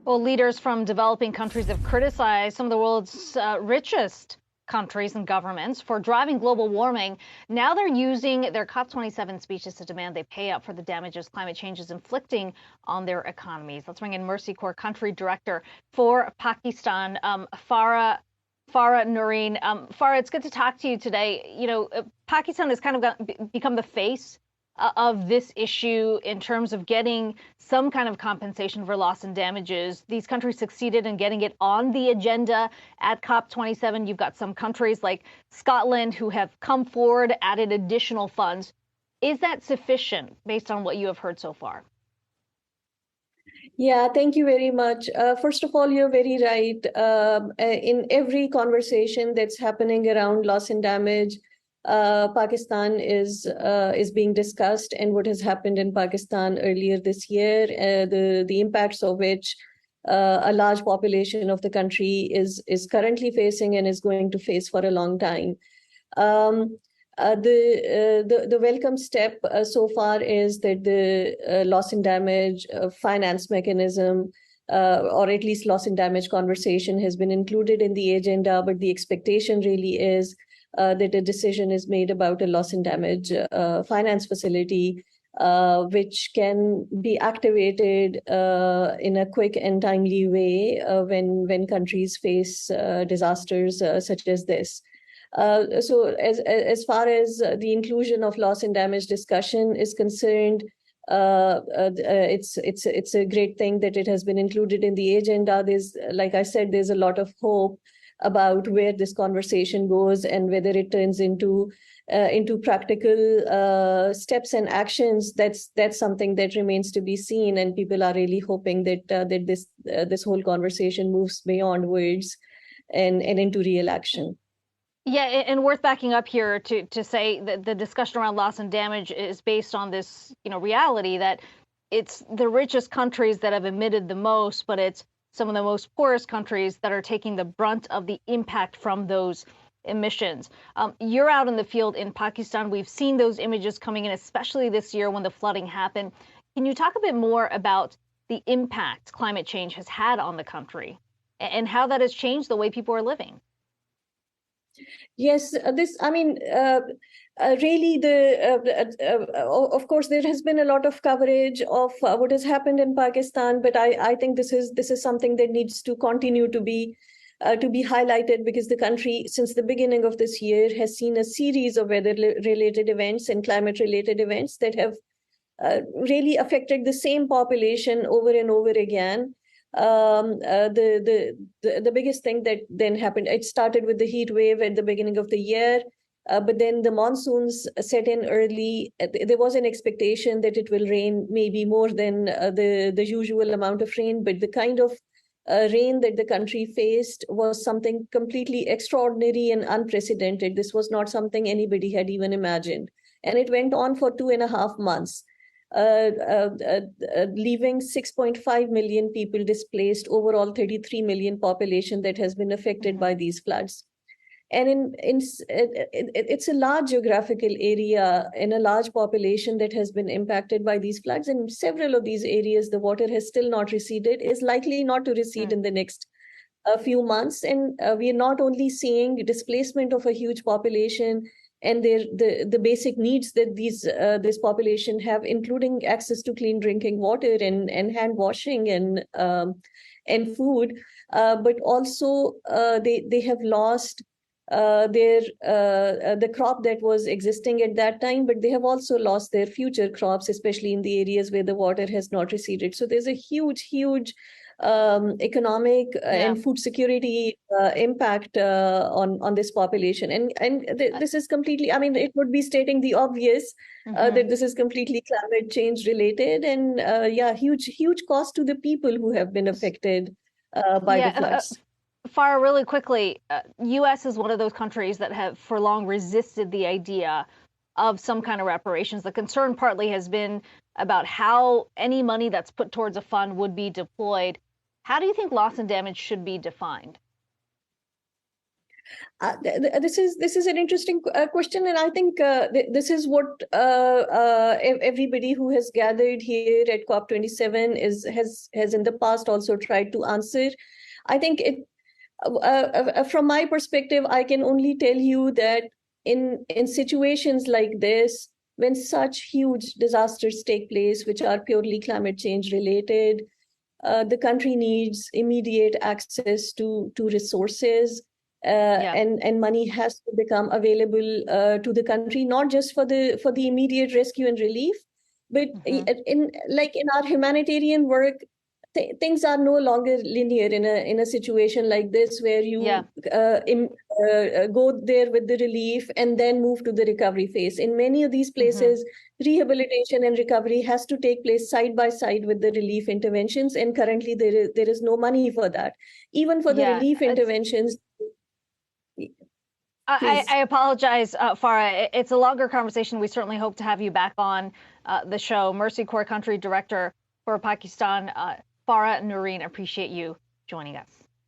Well, leaders from developing countries have criticized some of the world's richest countries and governments for driving global warming. Now they're using their COP27 speeches to demand they pay up for the damages climate change is inflicting on their economies. Let's bring in Mercy Corps Country Director for Pakistan, Farah Naureen. Farah, it's good to talk to you today. Pakistan has kind of become the face of this issue in terms of getting some kind of compensation for loss and damages. These countries succeeded in getting it on the agenda at COP27. You've got some countries like Scotland who have come forward, added additional funds. Is that sufficient based on what you have heard so far? Yeah, thank you very much. First of all, you're very right. In every conversation that's happening around loss and damage, Pakistan is being discussed, and what has happened in Pakistan earlier this year, the impacts of which a large population of the country is currently facing and is going to face for a long time. The welcome step so far is that the loss and damage finance mechanism, or at least loss and damage conversation, has been included in the agenda, but the expectation really is that a decision is made about a loss and damage finance facility, which can be activated in a quick and timely way when countries face disasters such as this. So as far as the inclusion of loss and damage discussion is concerned, it's a great thing that it has been included in the agenda. There's, like I said, there's a lot of hope about where this conversation goes and whether it turns into practical steps and actions. That's something that remains to be seen, and people are really hoping that this whole conversation moves beyond words and into real action. Yeah, and worth backing up here to say that the discussion around loss and damage is based on this, reality that it's the richest countries that have emitted the most, but it's some of the most poorest countries that are taking the brunt of the impact from those emissions. You're out in the field in Pakistan. We've seen those images coming in, especially this year when the flooding happened. Can you talk a bit more about the impact climate change has had on the country and how that has changed the way people are living? Yes, really, of course, there has been a lot of coverage of what has happened in Pakistan, but I think this is something that needs to continue to be highlighted, because the country, since the beginning of this year, has seen a series of weather-related events and climate-related events that have really affected the same population over and over again. The biggest thing that then happened, it started with the heat wave at the beginning of the year, but then the monsoons set in early. There was an expectation that it will rain maybe more than the usual amount of rain, but the kind of rain that the country faced was something completely extraordinary and unprecedented. This was not something anybody had even imagined, and it went on for 2.5 months. Leaving 6.5 million people displaced, overall 33 million population that has been affected by these floods. And it's a large geographical area and a large population that has been impacted by these floods. In several of these areas, the water has still not receded, is likely not to recede in the next few months. And we are not only seeing displacement of a huge population and the basic needs that this population have, including access to clean drinking water and hand washing and food, but also they have lost the crop that was existing at that time, but they have also lost their future crops, especially in the areas where the water has not receded. So there's a huge economic and food security impact on this population, and this is completely, it would be stating the obvious, that this is completely climate change related, and huge cost to the people who have been affected by the floods. Farah, really quickly, U.S. is one of those countries that have for long resisted the idea of some kind of reparations. The concern partly has been about how any money that's put towards a fund would be deployed. How do you think loss and damage should be defined? This is an interesting question, and I think this is what everybody who has gathered here at COP27 has in the past also tried to answer. I think from my perspective, I can only tell you that in situations like this, when such huge disasters take place, which are purely climate change related, the country needs immediate access to resources, and money has to become available to the country, not just for the immediate rescue and relief, but in our humanitarian work, things are no longer linear in a situation like this, where you go there with the relief and then move to the recovery phase. In many of these places, rehabilitation and recovery has to take place side by side with the relief interventions, and currently there is no money for that. Even for the relief interventions. I apologize, Farah. It's a longer conversation. We certainly hope to have you back on the show. Mercy Corps Country Director for Pakistan, Farah Naureen, appreciate you joining us.